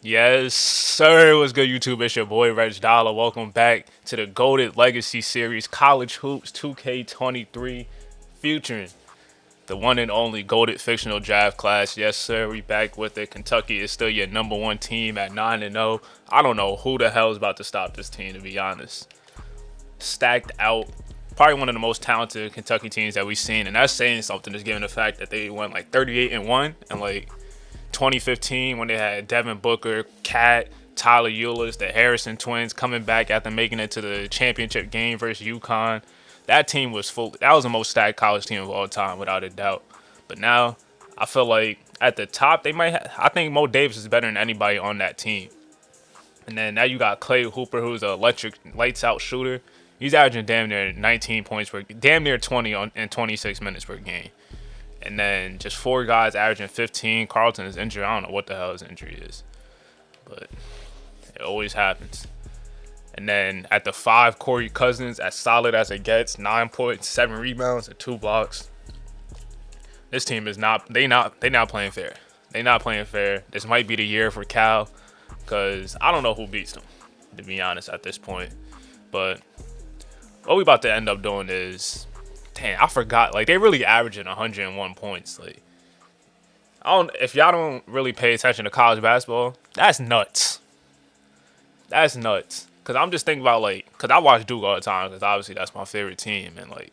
Yes, sir. What's good, YouTube? It's your boy RegDolla. Welcome back to the Goated Legacy Series College Hoops 2K23 featuring the one and only Goated Fictional Draft Class. Yes, sir. We back with it. Kentucky is still your number one team at 9-0. I don't know who the hell is about to stop this team, to be honest. Stacked out. Probably one of the most talented Kentucky teams that we've seen, and that's saying something, just given the fact that they went like 38-1 and like 2015 when they had Devin Booker, Cat, Tyler Eulis, the Harrison twins coming back after making it to the championship game versus UConn. That team was full. That was the most stacked college team of all time, without a doubt. But now, I feel like at the top, they might. I think Mo Davis is better than anybody on that team. And then now you got Clay Hooper, who's an electric, lights out shooter. He's averaging damn near 19 points damn near 20 in 26 minutes per game. And then just four guys averaging 15. Carlton is injured. I don't know what the hell his injury is, but it always happens. And then at the 5, Corey Cousins, as solid as it gets, 9 points, 7 rebounds, and 2 blocks. This team is not playing fair. They not playing fair. This might be the year for Cal, because I don't know who beats them, to be honest, at this point. But what we about to end up doing is, damn, I forgot. Like, they really averaging 101 points. Like, if y'all don't really pay attention to college basketball, that's nuts. That's nuts. Cause I'm just thinking about, like, cause I watch Duke all the time, cause obviously that's my favorite team, and like,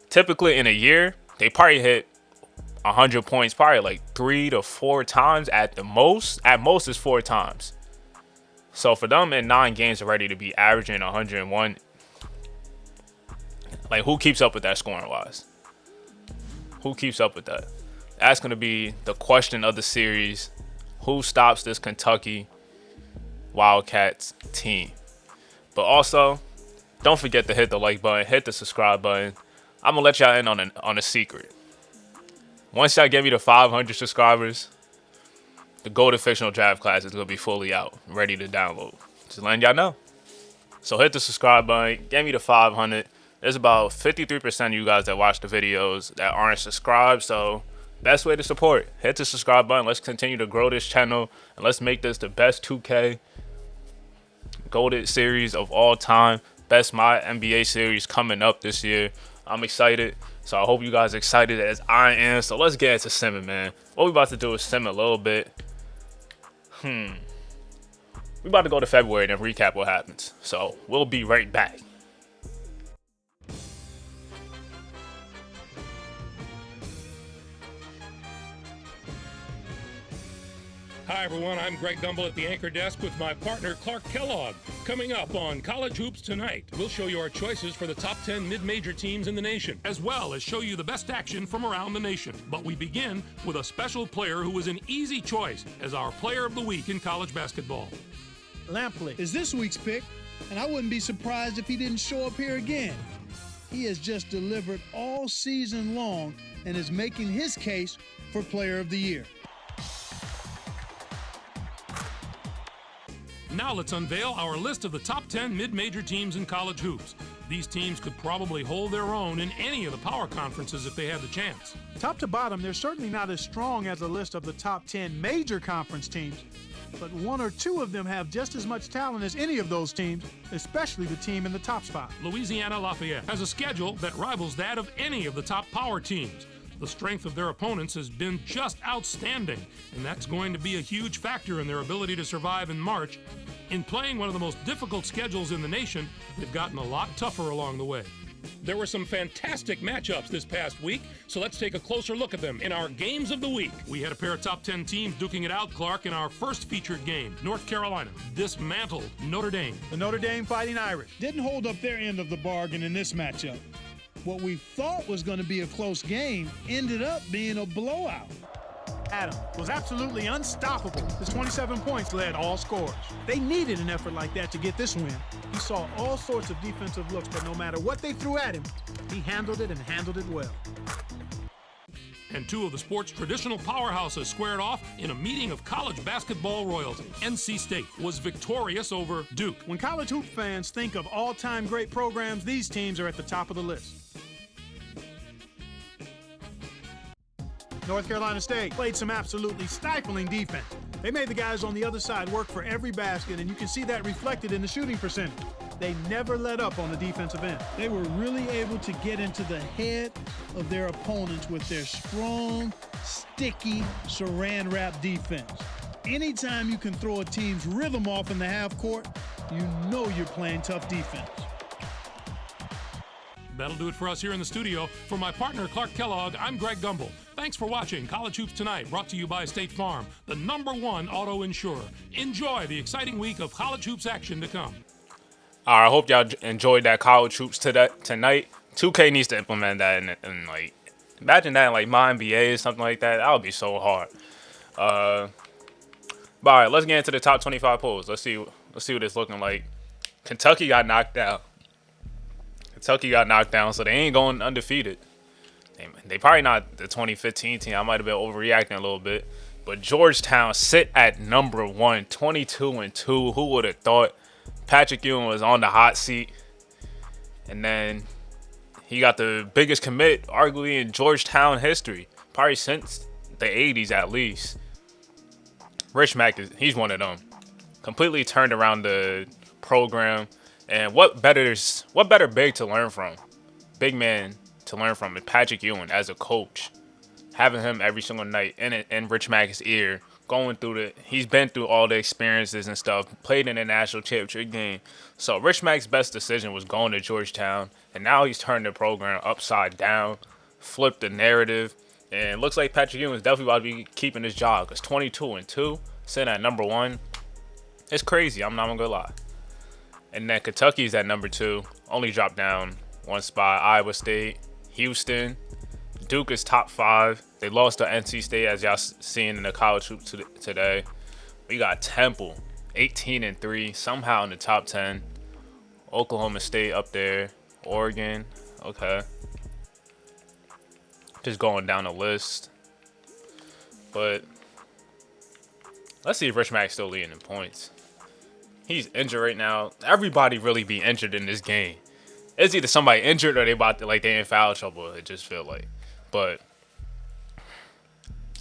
typically in a year they probably hit 100 points probably like 3 to 4 times at the most. At most is 4 times. So for them in 9 games already to be averaging 101, like, who keeps up with that scoring wise? Who keeps up with that? That's gonna be the question of the series. Who stops this Kentucky Wildcats team? But also, don't forget to hit the like button, hit the subscribe button. I'm gonna let y'all in on a secret. Once y'all give me the 500 subscribers, the Golden Fictional Draft Class is gonna be fully out, ready to download. Just letting y'all know. So hit the subscribe button, give me the 500. There's about 53% of you guys that watch the videos that aren't subscribed, so best way to support, hit the subscribe button. Let's continue to grow this channel, and let's make this the best 2K Goated series of all time. Best My NBA series coming up this year. I'm excited, so I hope you guys are excited as I am. So let's get into simming, man. What we about to do is sim a little bit. We about to go to February and then recap what happens. So we'll be right back. Hi, everyone. I'm Greg Gumbel at the anchor desk with my partner, Clark Kellogg. Coming up on College Hoops Tonight, we'll show you our choices for the top 10 mid-major teams in the nation, as well as show you the best action from around the nation. But we begin with a special player who was an easy choice as our player of the week in college basketball. Lampley is this week's pick, and I wouldn't be surprised if he didn't show up here again. He has just delivered all season long and is making his case for player of the year. Now let's unveil our list of the top 10 mid-major teams in college hoops. These teams could probably hold their own in any of the power conferences if they had the chance. Top to bottom, they're certainly not as strong as a list of the top 10 major conference teams, but one or two of them have just as much talent as any of those teams, especially the team in the top spot. Louisiana Lafayette has a schedule that rivals that of any of the top power teams. The strength of their opponents has been just outstanding, and that's going to be a huge factor in their ability to survive in March. In playing one of the most difficult schedules in the nation, they've gotten a lot tougher along the way. There were some fantastic matchups this past week, so let's take a closer look at them in our Games of the Week. We had a pair of top 10 teams duking it out, Clark, in our first featured game. North Carolina dismantled Notre Dame. The Notre Dame Fighting Irish Didn't hold up their end of the bargain in this matchup. What we thought was going to be a close game ended up being a blowout. Adam was absolutely unstoppable. His 27 points led all scorers. They needed an effort like that to get this win. He saw all sorts of defensive looks, but no matter what they threw at him, he handled it and handled it well. And two of the sport's traditional powerhouses squared off in a meeting of college basketball royalty. NC State was victorious over Duke. When college hoop fans think of all-time great programs, these teams are at the top of the list. North Carolina State played some absolutely stifling defense. They made the guys on the other side work for every basket, and you can see that reflected in the shooting percentage. They never let up on the defensive end. They were really able to get into the head of their opponents with their strong, sticky, saran wrap defense. Anytime you can throw a team's rhythm off in the half court, you know you're playing tough defense. That'll do it for us here in the studio. For my partner, Clark Kellogg, I'm Greg Gumbel. Thanks for watching College Hoops Tonight, brought to you by State Farm, the #1 auto insurer. Enjoy the exciting week of college hoops action to come. All right, I hope y'all enjoyed that college hoops tonight. 2K needs to implement that and like, imagine that in like my NBA or something like that. That would be so hard. But all right, let's get into the top 25 polls. Let's see what it's looking like. Kentucky got knocked out. So they ain't going undefeated. They probably not the 2015 team. I might have been overreacting a little bit. But Georgetown sit at #1, 22-2. Who would have thought? Patrick Ewing was on the hot seat. And then he got the biggest commit, arguably, in Georgetown history. Probably since the 80s at least. Rich Mack, he's one of them. Completely turned around the program. And what better big to learn from? Big man to learn from is Patrick Ewing as a coach. Having him every single night in Rich Mack's ear. He's been through all the experiences and stuff. Played in the national championship game. So Rich Mack's best decision was going to Georgetown. And now he's turned the program upside down. Flipped the narrative. And it looks like Patrick Ewing is definitely about to be keeping his job. Because 22-2, sitting at #1. It's crazy. I'm not going to lie. And then Kentucky's at #2. Only dropped down one spot. Iowa State, Houston. Duke is top 5. They lost to NC State, as y'all seen in the college hoop today. We got Temple, 18-3, somehow in the top 10. Oklahoma State up there. Oregon, okay. Just going down the list. But let's see if Rich Mack's still leading in points. He's injured right now. Everybody really be injured in this game. It's either somebody injured or they in foul trouble. It just feel like. But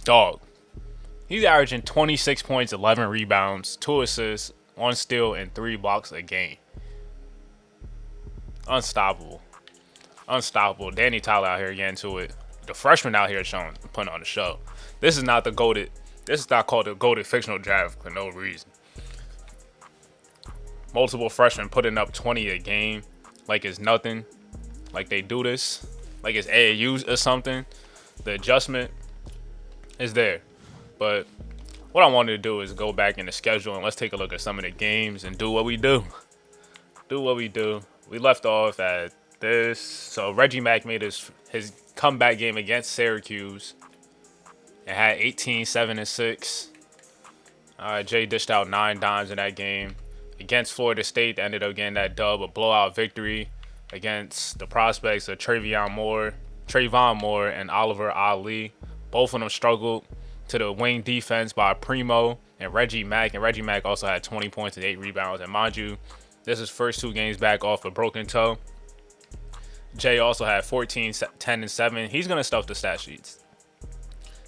dog, he's averaging 26 points, 11 rebounds, 2 assists, 1 steal, and 3 blocks a game. Unstoppable. Danny Tyler out here getting to it. The freshman out here putting on the show. This is not called the goated fictional draft for no reason. Multiple freshmen putting up 20 a game like it's nothing. Like they do this. Like it's AAU or something. The adjustment is there. But what I wanted to do is go back in the schedule and let's take a look at some of the games and do what we do. We left off at this. So Reggie Mack made his comeback game against Syracuse. It had 18, 7, and 6. Jay dished out 9 dimes in that game. Against Florida State, they ended up getting that dub, a blowout victory against the prospects of Trayvon Moore and Oliver Ali. Both of them struggled to the wing defense by Primo and Reggie Mack. And Reggie Mack also had 20 points and 8 rebounds. And mind you, this is first 2 games back off a broken toe. Jay also had 14, 10, and 7. He's going to stuff the stat sheets.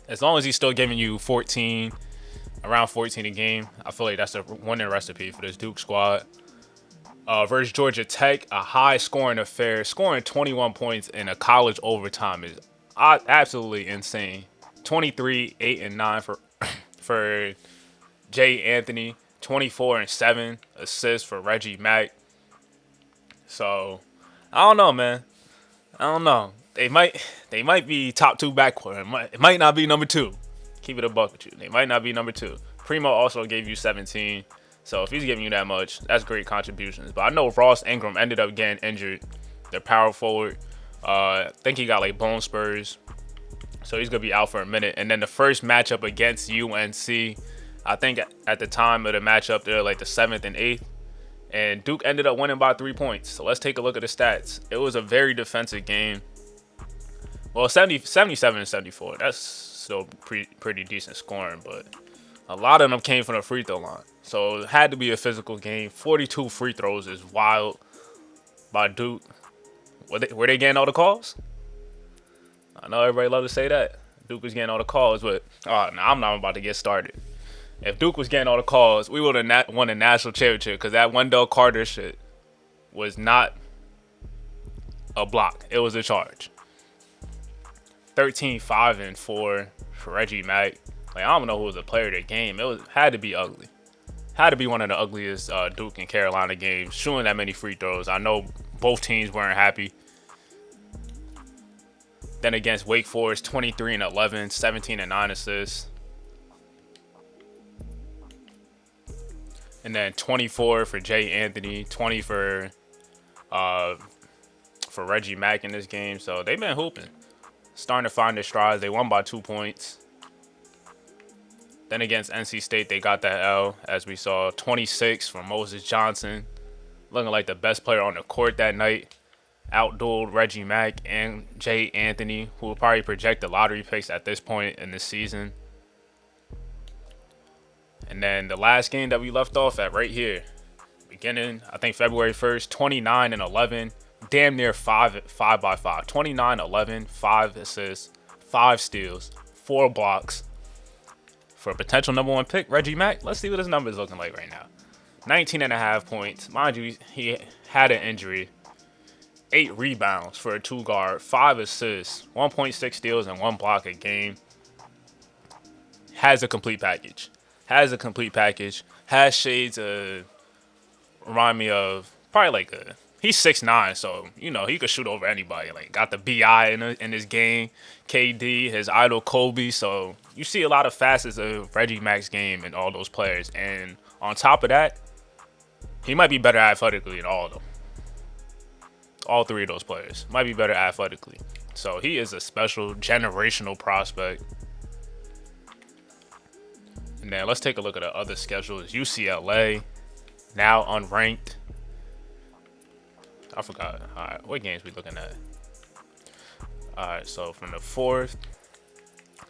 As long as he's still giving you around 14 a game, I feel like that's a winning recipe for this Duke squad. Versus Georgia Tech, a high-scoring affair. Scoring 21 points in a college overtime is absolutely insane. 23, 8, and 9 for Jay Anthony. 24 and 7 assists for Reggie Mack. So, I don't know, man. They might be top 2 backcourt. It might not be number 2. Keep it a buck with you. They might not be number 2. Primo also gave you 17. So if he's giving you that much, that's great contributions. But I know Ross Ingram ended up getting injured. Their power forward. I think he got like bone spurs. So he's going to be out for a minute. And then the first matchup against UNC, I think at the time of the matchup, they're like the 7th and 8th. And Duke ended up winning by 3 points. So let's take a look at the stats. It was a very defensive game. Well, 77 and 74. That's still pretty decent scoring. But a lot of them came from the free throw line. So it had to be a physical game. 42 free throws is wild by Duke. Were they getting all the calls? I know everybody love to say that. Duke was getting all the calls, but I'm not about to get started. If Duke was getting all the calls, we would have won a national championship because that Wendell Carter shit was not a block. It was a charge. 13-5-4 for Reggie Mack. Like, I don't know who was the player of the game. Had to be ugly. Had to be one of the ugliest Duke and Carolina games. Shooting that many free throws. I know both teams weren't happy. Then against Wake Forest, 23-11, 17-9 assists. And then 24 for Jay Anthony, 20 for Reggie Mack in this game. So they've been hooping. Starting to find their strides. They won by 2 points. Then against NC State, they got that L, as we saw. 26 from Moses Johnson. Looking like the best player on the court that night. Outdueled Reggie Mack and Jay Anthony, who will probably project the lottery picks at this point in the season. And then the last game that we left off at right here, beginning, I think February 1st, 29-11, damn near 5 by 5. 29-11, 5 assists, 5 steals, 4 blocks for a potential number 1 pick, Reggie Mack. Let's see what his numbers looking like right now. 19.5 points. Mind you, he had an injury. 8 rebounds for a 2-guard, 5 assists, 1.6 steals, and 1 block a game. Has a complete package. Has shades remind me of probably like he's 6'9", so you know he could shoot over anybody. Like, got the BI in his game, KD, his idol Kobe. So you see a lot of facets of Reggie Mack's game in all those players. And on top of that, he might be better athletically than all of them. All 3 of those players might be better athletically. So he is a special generational prospect. And then let's take a look at the other schedules. UCLA, now unranked. I forgot. All right, what games we looking at? All right, so from the 4th.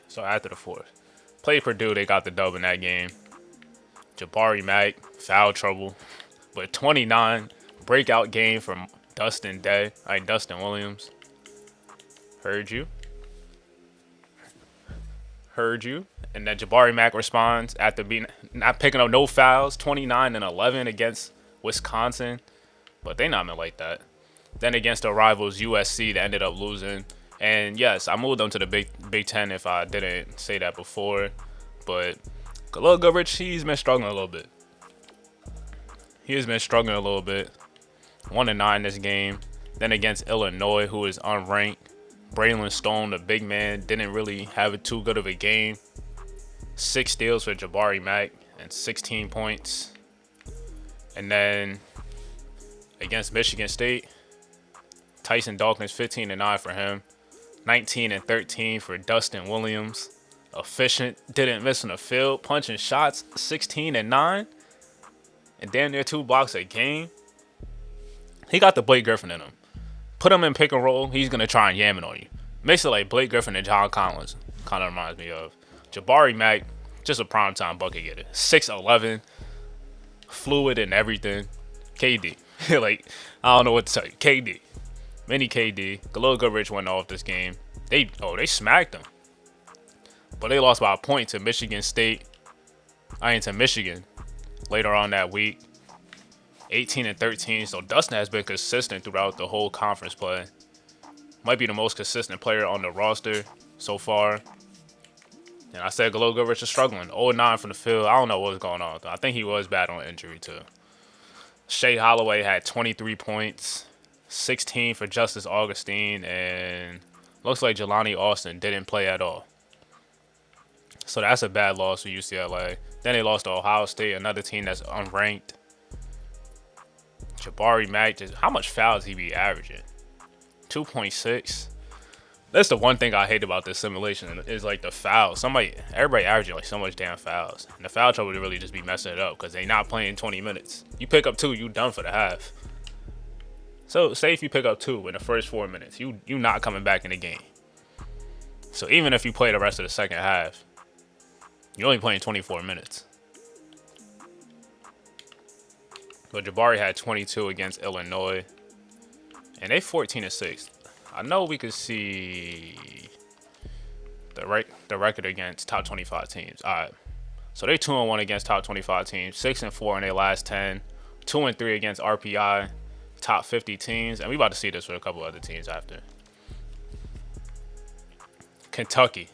So after the 4th. Played Purdue, they got the dub in that game. Jabari Mack, foul trouble. But 29, breakout game from Dustin Williams. Heard you. And then Jabari Mack responds after not picking up no fouls, 29-11 against Wisconsin. But they not been like that. Then against the rivals USC, they ended up losing. And yes, I moved them to the Big Ten if I didn't say that before. But Khalil Goodrich, he's been struggling a little bit. 1-9 this game. Then against Illinois, who is unranked. Braylon Stone, the big man, didn't really have too good of a game. 6 steals for Jabari Mack and 16 points. And then against Michigan State, Tyson Dawkins, 15-9 for him. 19-13 for Dustin Williams. Efficient, didn't miss in the field, punching shots, 16-9. And damn near 2 blocks a game. He got the Blake Griffin in him. Put him in pick and roll, he's going to try and yam it on you. Makes it like Blake Griffin and John Collins. Kind of reminds me of. Jabari Mack, just a primetime bucket getter. 6'11", fluid and everything. KD. Like, I don't know what to tell you. KD. Mini KD. Khalil Goodrich went off this game. They smacked them. But they lost by a point to Michigan State. To Michigan later on that week. 18-13. So Dustin has been consistent throughout the whole conference play. Might be the most consistent player on the roster so far. And I said Khalil Goodrich is struggling. 0-9 from the field. I don't know what's going on, though. I think he was bad on injury, too. Shea Holloway had 23 points. 16 for Justice Augustine. And looks like Jelani Austin didn't play at all. So that's a bad loss for UCLA. Then they lost to Ohio State, another team that's unranked. Jabari Mack, how much fouls he be averaging? 2.6. That's the one thing I hate about this simulation is like the fouls. Everybody averaging like so much damn fouls. And the foul trouble would really just be messing it up because they not playing 20 minutes. You pick up 2, you done for the half. So say if you pick up 2 in the first 4 minutes, you not coming back in the game. So even if you play the rest of the second half, you're only playing 24 minutes. But Jabari had 22 against Illinois. And they 14-6. I know we could see the record against top 25 teams. All right. So they 2-1 against top 25 teams, 6-4 in their last 10, 2-3 against RPI, top 50 teams, and we about to see this with a couple other teams after. Kentucky.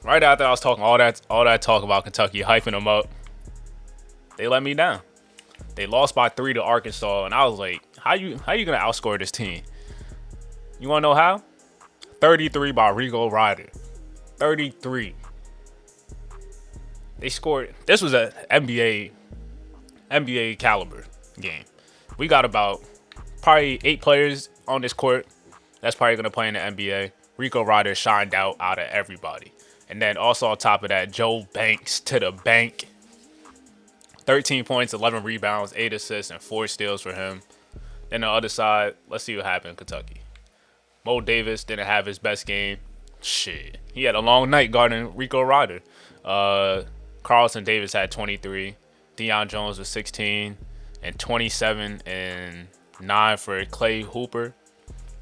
Right after I was talking all that talk about Kentucky, hyping them up, they let me down. They lost by 3 to Arkansas, and I was like, how you gonna outscore this team? You wanna know how? 33 by Rico Ryder. 33. They scored. This was an NBA caliber game. We got about probably 8 players on this court that's probably gonna play in the NBA. Rico Ryder shined out of everybody. And then also on top of that, Joe Banks to the bank. 13 points, 11 rebounds, 8 assists, and 4 steals for him. Then the other side, let's see what happened in Kentucky. Mo Davis didn't have his best game. Shit. He had a long night guarding Rico Ryder. Carlton Davis had 23. Deion Jones was 16. And 27 and 9 for Clay Hooper.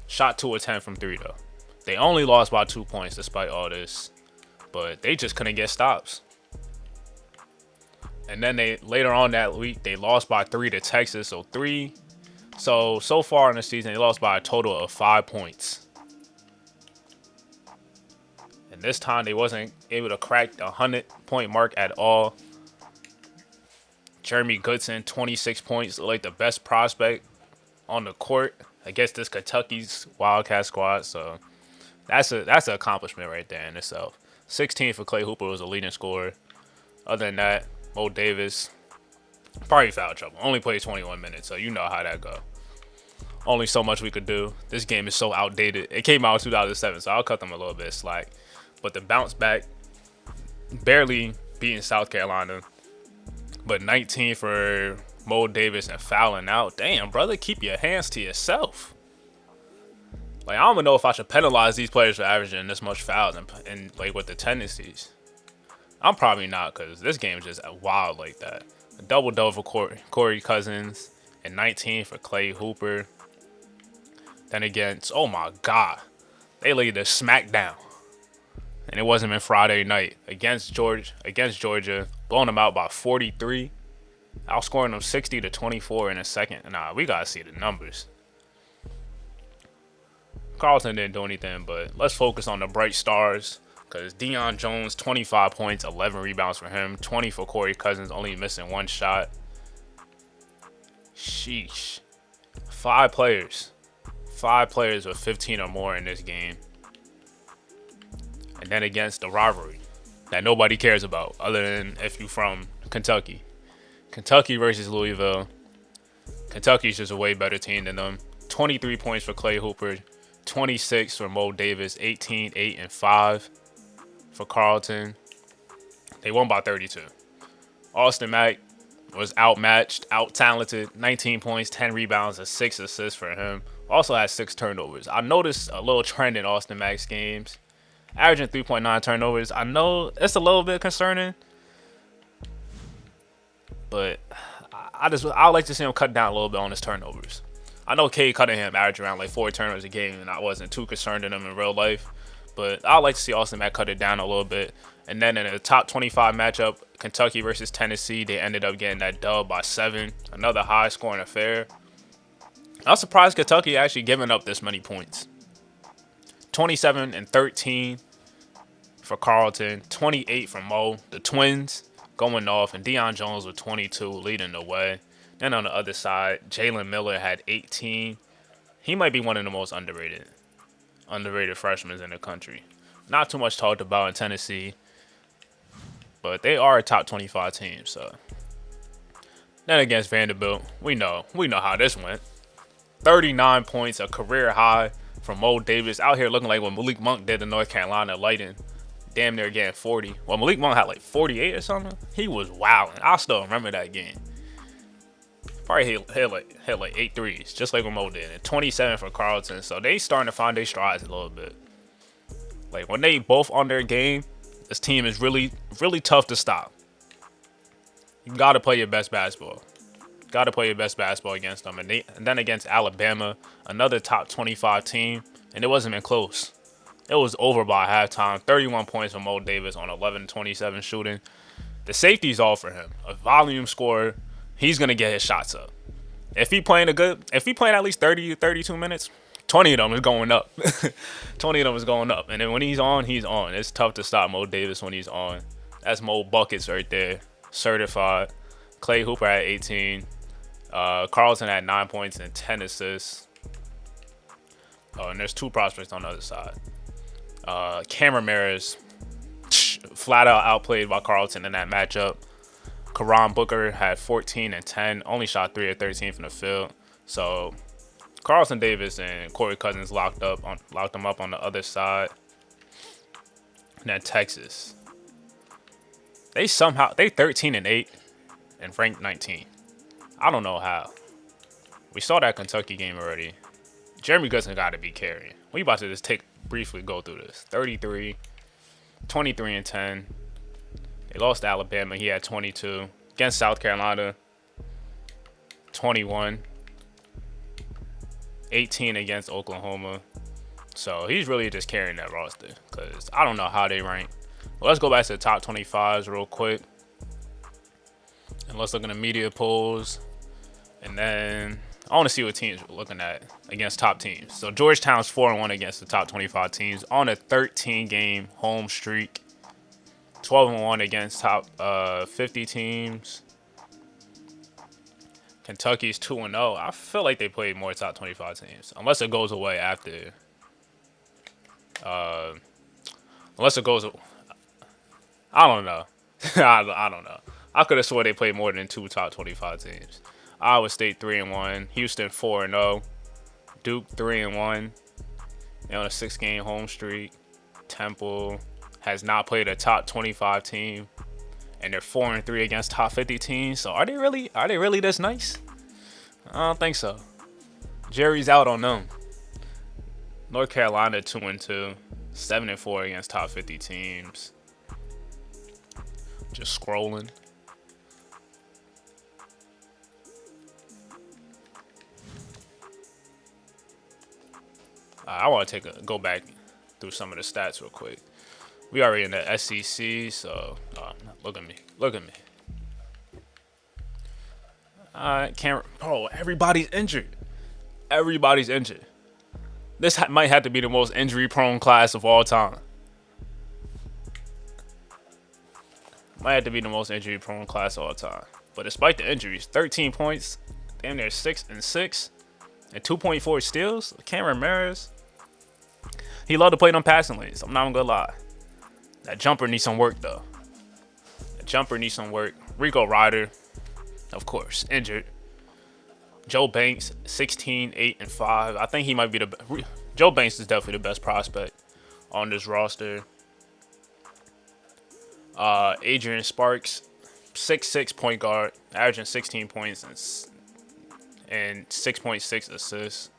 Shot 2 of 10 from 3, though. They only lost by 2 points despite all this. But they just couldn't get stops. And then later on that week, they lost by 3 to Texas. So far in the season, they lost by a total of 5 points. And this time, they wasn't able to crack the 100-point mark at all. Jeremy Goodson, 26 points, like the best prospect on the court against this Kentucky's Wildcat squad. So that's an accomplishment right there in itself. 16 for Clay Hooper was a leading scorer. Other than that, Mo Davis, probably foul trouble. Only played 21 minutes, so you know how that go. Only so much we could do. This game is so outdated. It came out in 2007, so I'll cut them a little bit of slack. But the bounce back, barely beating South Carolina, but 19 for Mo Davis and fouling out. Damn, brother, keep your hands to yourself. Like, I don't even know if I should penalize these players for averaging this much fouls and like with the tendencies. I'm probably not, because this game is just wild like that. A double-double for Corey Cousins and 19 for Clay Hooper. Then against, oh my God, they laid the smackdown. And it wasn't even Friday night. Against Georgia, blowing them out by 43. Outscoring them 60-24 in a second. Nah, we got to see the numbers. Carlton didn't do anything, but let's focus on the bright stars. Because Deion Jones, 25 points, 11 rebounds for him. 20 for Corey Cousins, only missing 1 shot. Sheesh. 5 players. 5 players with 15 or more in this game. And then against the rivalry that nobody cares about other than if you're from Kentucky. Kentucky versus Louisville. Kentucky's just a way better team than them. 23 points for Clay Hooper. 26 for Mo Davis. 18, 8, and 5 for Carlton. They won by 32. Austin Mack was outmatched, out-talented. 19 points, 10 rebounds, and 6 assists for him. Also had 6 turnovers. I noticed a little trend in Austin Mack's games. Averaging 3.9 turnovers. I know it's a little bit concerning, but I like to see him cut down a little bit on his turnovers. I know Cade Cunningham averaged around like 4 turnovers a game, and I wasn't too concerned in him in real life. But I like to see Austin Mack cut it down a little bit. And then in a top 25 matchup, Kentucky versus Tennessee, they ended up getting that dub by 7. Another high-scoring affair. I was surprised Kentucky actually giving up this many points. 27 and 13 for Carlton. 28 for Mo. The Twins going off. And Deion Jones with 22 leading the way. Then on the other side, Jalen Miller had 18. He might be one of the most underrated freshmen in the country. Not too much talked about in Tennessee, but they are a top 25 team. So then against Vanderbilt, we know how this went. 39 points, a career high from Mo Davis, out here looking like what Malik Monk did in North Carolina, lighting damn near getting 40. Well, Malik Monk had like 48 or something. He was wilding. I still remember that game. Probably hit like 8 threes, just like what Mo did. And 27 for Carlton. So they starting to find their strides a little bit. Like when they both on their game, this team is really, really tough to stop. You got to play your best basketball. Got to play your best basketball against them. And then against Alabama, another top 25 team, and it wasn't even close. It was over by halftime. 31 points from Mo Davis on 11-27 shooting. The safety's all for him. A volume scorer, he's gonna get his shots up. If he playing at least 30 32 minutes, 20 of them is going up. 20 of them is going up. And then when he's on, he's on. It's tough to stop Mo Davis when he's on. That's Mo buckets right there. Certified. Clay Hooper at 18. Carlton had 9 points and 10 assists. And there's 2 prospects on the other side. Cameron Maris flat out outplayed by Carlton in that matchup. Karan Booker had 14 and 10, only shot 3 of 13 from the field. So Carlton Davis and Corey Cousins locked them up on the other side. And then Texas, they 13 and 8 and ranked 19. I don't know how. We saw that Kentucky game already. Jeremy Gustin got to be carrying. We about to just briefly go through this. 33, 23 and 10. They lost to Alabama. He had 22. Against South Carolina, 21. 18 against Oklahoma. So he's really just carrying that roster because I don't know how they rank. Well, let's go back to the top 25s real quick. And let's look at the media polls. And then I want to see what teams we're looking at against top teams. So Georgetown's 4-1 against the top 25 teams on a 13-game home streak. 12-1 against top 50 teams. Kentucky's 2-0. I feel like they played more top 25 teams, unless it goes away after. Unless it goes, I don't know. I don't know. I could have swore they played more than 2 top 25 teams. Iowa State 3-1. Houston 4-0. Duke 3-1. They're on a 6-game home streak. Temple has not played a top 25 team, and they're 4-3 against top 50 teams. So are they really this nice? I don't think so. Jerry's out on them. North Carolina 2-2, 7-4 against top 50 teams. Just scrolling. I want to go back through some of the stats real quick. We already in the SEC, so look at me. Everybody's injured. This might have to be the most injury-prone class of all time. But despite the injuries, 13 points, damn near 6 and 6, and 2.4 steals. Cameron Maris, he loved to play them passing lanes. I'm not gonna lie. That jumper needs some work, though. Rico Ryder, of course, injured. Joe Banks, 16, 8, and 5. I think he might be Joe Banks is definitely the best prospect on this roster. Adrian Sparks, 6'6" point guard, averaging 16 points and 6.6 assists.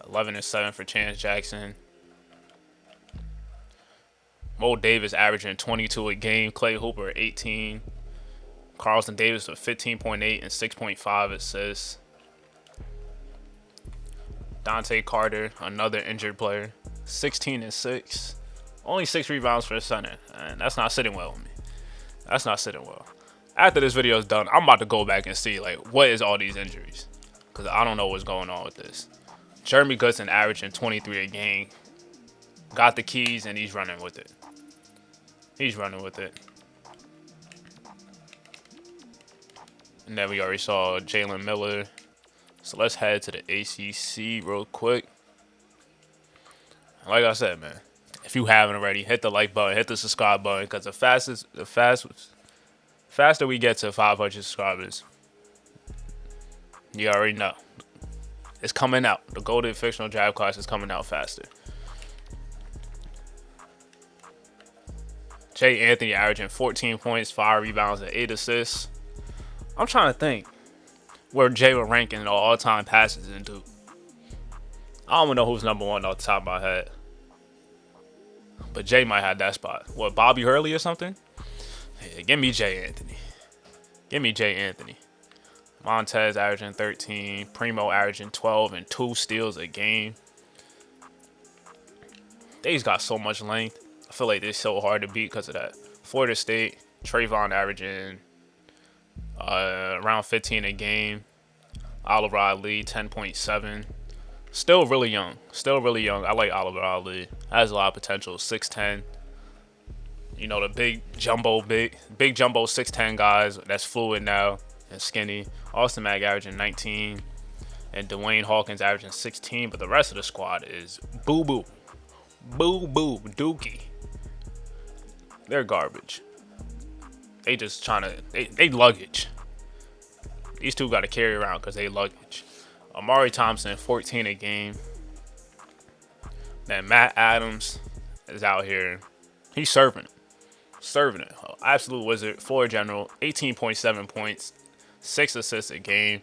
11 and 7 for Chance Jackson. Mo Davis averaging 22 a game. Clay Hooper 18. Carlton Davis with 15.8 and 6.5 assists. Dante Carter, another injured player, 16 and 6. Only 6 rebounds for the center. And that's not sitting well with me. After this video is done, I'm about to go back and see what is all these injuries, because I don't know what's going on with this. Jeremy Gustin averaging 23 a game. Got the keys and he's running with it. And then we already saw Jalen Miller. So let's head to the ACC real quick. Like I said, man, if you haven't already, hit the like button, hit the subscribe button, because the faster we get to 500 subscribers, you already know. It's coming out. The Golden Fictional Draft class is coming out faster. Jay Anthony averaging 14 points, 5 rebounds, and 8 assists. I'm trying to think where Jay would rank in all-time passes in Duke. I don't even know who's number 1 off the top of my head. But Jay might have that spot. What, Bobby Hurley or something? Yeah, give me Jay Anthony. Montez averaging 13. Primo averaging 12 and 2 steals a game. They's got so much length. I feel like they're so hard to beat because of that. Florida State, Trayvon averaging around 15 a game. Oliver Ali 10.7. Still really young. I like Oliver Ali. Has a lot of potential. 6'10". You know, the big jumbo 6'10" guys that's fluid now and skinny. Austin Mack averaging 19. And Dwayne Hawkins averaging 16. But the rest of the squad is boo-boo. Boo-boo. Dookie. They're garbage. They just trying to... They luggage. These two got to carry around because they luggage. Amari Thompson, 14 a game. Then Matt Adams is out here. He's serving it. Absolute wizard. Floor general. 18.7 points. 6 assists a game.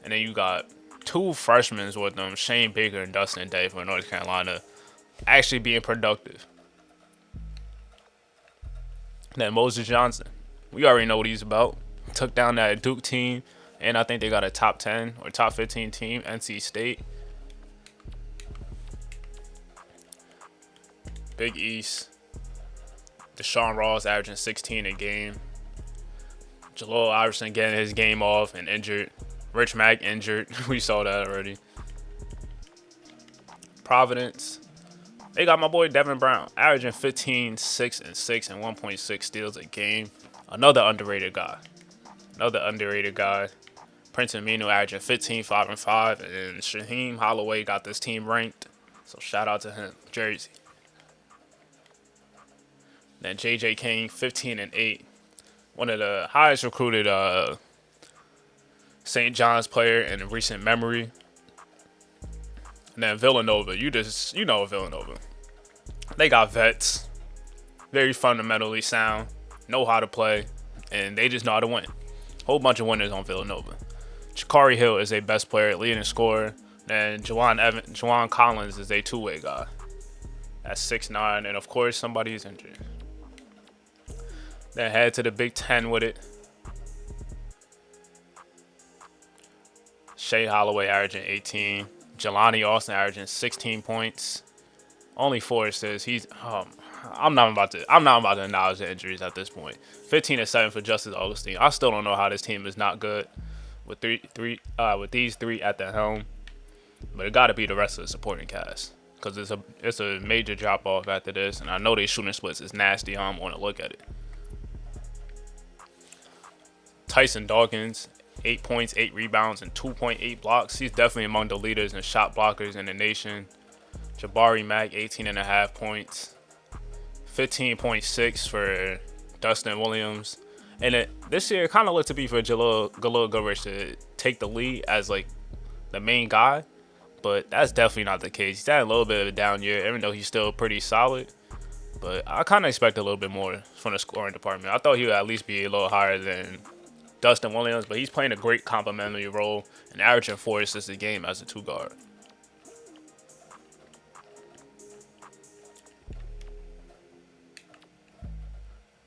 And then you got 2 freshmen with them. Shane Baker and Dustin Day from North Carolina. Actually being productive. Then Moses Johnson. We already know what he's about. Took down that Duke team. And I think they got a top 10 or top 15 team, NC State. Big East. Deshaun Ross averaging 16 a game. Jaleel Iverson getting his game off and injured. Rich Mack injured. We saw that already. Providence. They got my boy Devin Brown averaging 15, 6, and 6 and 1.6 steals a game. Another underrated guy. Prince Aminu averaging 15, 5, and 5. And Shaheem Holloway got this team ranked. So shout out to him. Jersey. Then J.J. King, 15 and 8. One of the highest recruited St. John's player in recent memory. And then Villanova. You know Villanova. They got vets. Very fundamentally sound. Know how to play. And they just know how to win. Whole bunch of winners on Villanova. Sha'Carri Hill is a best player, leading scorer. Then Juwan Collins is a two-way guy. That's 6'9", and of course somebody's injured. Then head to the Big Ten with it. Shea Holloway averaging 18. Jelani Austin averaging 16 points. Only 4 assists. I'm not about to acknowledge the injuries at this point. 15 and 7 for Justice Augustine. I still don't know how this team is not good with these three at the helm. But it got to be the rest of the supporting cast, because it's a major drop off after this, and I know they shooting splits is nasty. I don't want to look at it. Tyson Dawkins, 8 points, 8 rebounds, and 2.8 blocks. He's definitely among the leaders and shot blockers in the nation. Jabari Mack, 18.5 points. 15.6 for Dustin Williams. And this year, it kind of looked to be for Jalil Goodrich to take the lead as like the main guy. But that's definitely not the case. He's had a little bit of a down year, even though he's still pretty solid. But I kind of expect a little bit more from the scoring department. I thought he would at least be a little higher than Dustin Williams, but he's playing a great complementary role and averaging 4 assists a game as a 2-guard.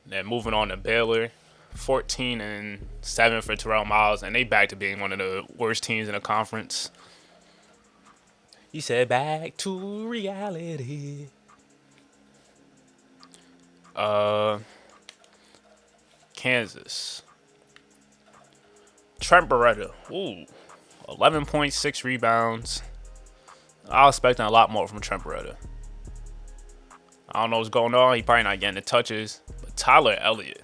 Then moving on to Baylor, 14 and 7 for Terrell Miles, and they back to being one of the worst teams in the conference. He said, "Back to reality." Kansas. Trent Beretta. 11.6 rebounds. I was expecting a lot more from Trent Beretta. I don't know what's going on. He probably not getting the touches. But Tyler Elliott.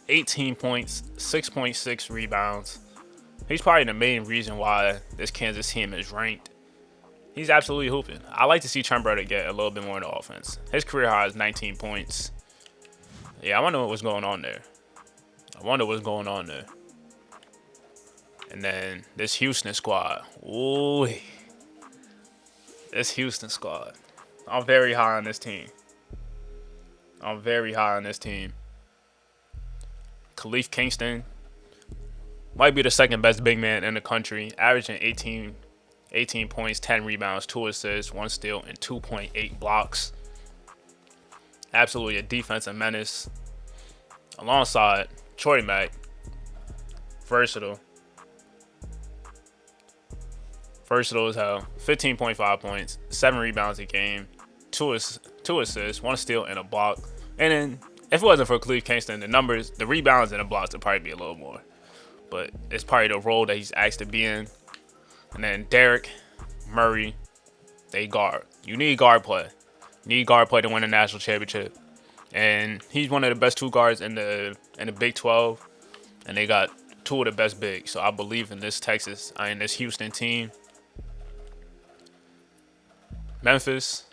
18 points, 6.6 rebounds. He's probably the main reason why this Kansas team is ranked. He's absolutely hooping. I like to see Trent Beretta get a little bit more in the offense. His career high is 19 points. Yeah, I wonder what's going on there. And then this Houston squad. Ooh. This Houston squad. I'm very high on this team. Khalif Kingston might be the second best big man in the country, averaging 18 points, 10 rebounds, 2 assists, 1 steal, and 2.8 blocks. Absolutely a defensive menace. Alongside Troy Mack, versatile as hell. 15.5 points, 7 rebounds a game, 2 2 assists, 1 steal, and a block. And then if it wasn't for Khalif Kingston, the rebounds and the blocks would probably be a little more. But it's probably the role that he's asked to be in. And then Derek, Murray, they guard. You need guard play. You need guard play to win a national championship. And he's one of the best 2 guards in the Big 12. And they got 2 of the best bigs. So I believe in this this Houston team. Memphis,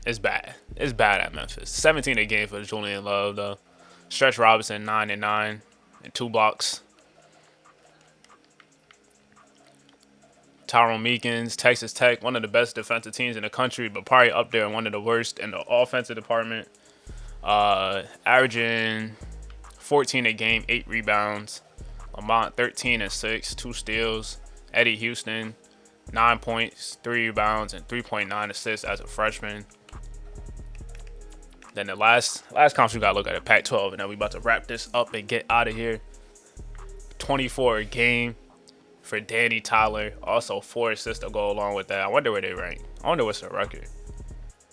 it's bad. It's bad at Memphis. 17 a game for Julian Love, though. Stretch Robinson, 9 and 9 and 2 blocks. Tyrone Meekins, Texas Tech, one of the best defensive teams in the country, but probably up there and one of the worst in the offensive department. Averaging 14 a game, 8 rebounds. Lamont, 13 and 6, 2 steals. Eddie Houston, 9 points, 3 rebounds, and 3.9 assists as a freshman. Then the last conference we got to look at it, Pac-12, and then we about to wrap this up and get out of here. 24 a game for Danny Tyler. Also 4 assists to go along with that. I wonder where they rank. I wonder what's their record.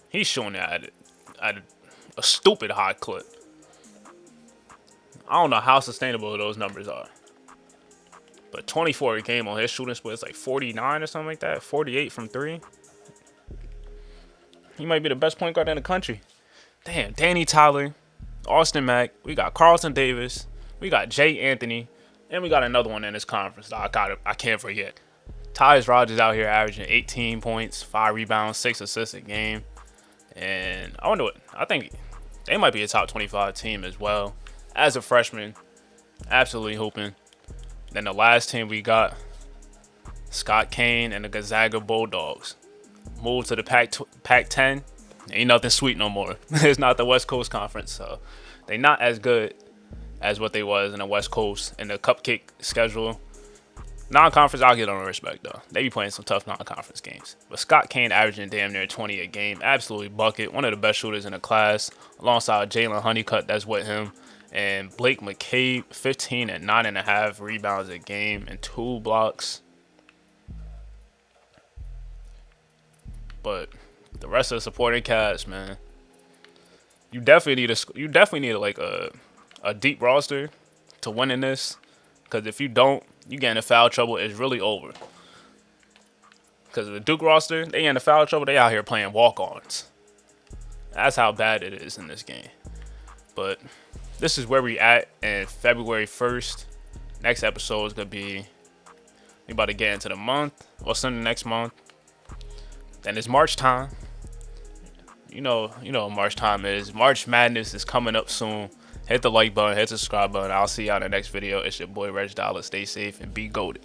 He's showing that at a stupid high clip. I don't know how sustainable those numbers are. But 24 a game on his shooting split is like 49 or something like that. 48 from 3. He might be the best point guard in the country. Damn, Danny Tyler, Austin Mack. We got Carlton Davis. We got Jay Anthony. And we got another one in this conference that I can't forget. Tyus Rogers out here averaging 18 points, 5 rebounds, 6 assists a game. And I think they might be a top 25 team as well. As a freshman, absolutely hooping. Then the last team we got, Scott Kane and the Gonzaga Bulldogs. Moved to the Pac-10. Ain't nothing sweet no more. It's not the West Coast Conference, so they not as good as what they was in the West Coast in the cupcake schedule. Non-conference, I'll give them respect, though. They be playing some tough non-conference games. But Scott Kane averaging damn near 20 a game. Absolutely bucket. One of the best shooters in the class. Alongside Jalen Honeycutt, that's with him. And Blake McCabe, 15 and 9.5 rebounds a game and 2 blocks. But the rest of the supporting cast, man, you definitely need like a deep roster to win in this. Because if you don't, you get into foul trouble. It's really over. Because the Duke roster, they in the foul trouble. They out here playing walk-ons. That's how bad it is in this game. But this is where we at in February 1st. Next episode is going to be, we about to get into the month. What's in the next month? Then it's March time. You know what March time is. March Madness is coming up soon. Hit the like button, hit the subscribe button. I'll see y'all in the next video. It's your boy RegDolla. Stay safe and be goated.